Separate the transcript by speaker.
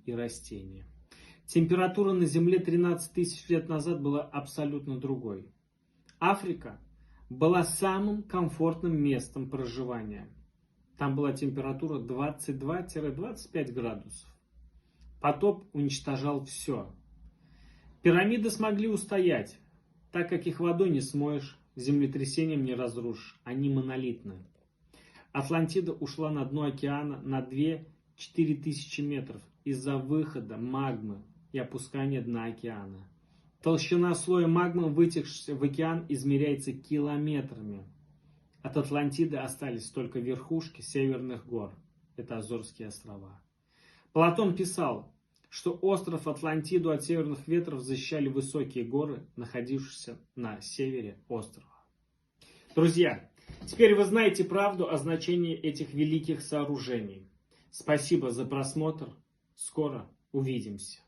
Speaker 1: и растения. Температура на Земле 13 тысяч лет назад была абсолютно другой. Африка была самым комфортным местом проживания. Там была температура 22-25 градусов. Потоп уничтожал все. Пирамиды смогли устоять, так как их водой не смоешь, землетрясением не разрушишь. Они монолитны. Атлантида ушла на дно океана на 2-4 тысячи метров из-за выхода магмы и опускания дна океана. Толщина слоя магмы, вытекшей в океан, измеряется километрами. От Атлантиды остались только верхушки северных гор. Это Азорские острова. Платон писал, что остров Атлантиду от северных ветров защищали высокие горы, находившиеся на севере острова. Друзья, теперь вы знаете правду о значении этих великих сооружений. Спасибо за просмотр. Скоро увидимся.